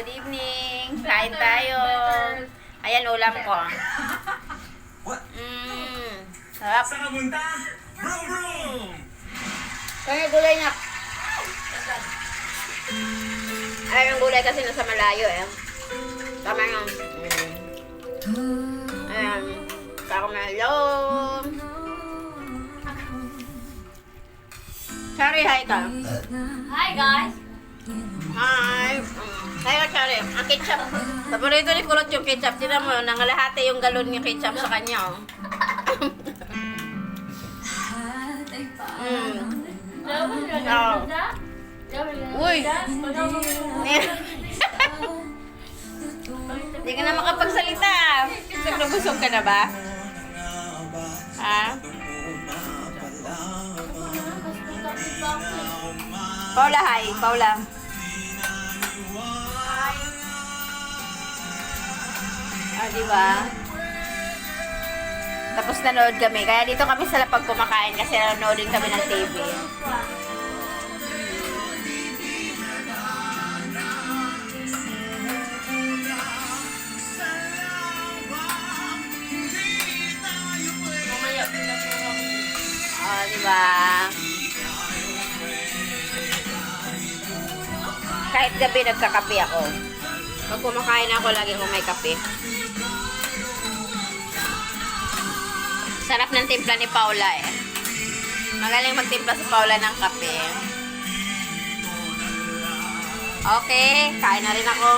good evening. Kain tayo. Ayan, ulam ko. Sarap. Saan ka punta? Brum, brum! Kaya gulay niya. Ayan yung gulay kasi nasa malayo eh. Tama nga. Ayan. Parmelon. Sorry, hi ka. Hi guys! Hi. Hi, Chari. Ang ketchup. Paborito ni Kulot yung ketchup. Tinan mo, nangalahati yung galon ng ketchup sa kanya. Oh. Uy! Hindi ka na makapagsalita. Nagbusog ka na ba? Ha? Paula, hi. Paula. Diba? Tapos nanood kami. Kaya dito kami sa lapag kumakain kasi nanonood din kami ng TV. Diba? Kahit gabi nagkakape ako. Pag kumakain ako, lagi ko may kape. Sarap ng timpla ni Paula eh. Magaling magtimpla si Paula ng kape. Okay, kain na rin ako.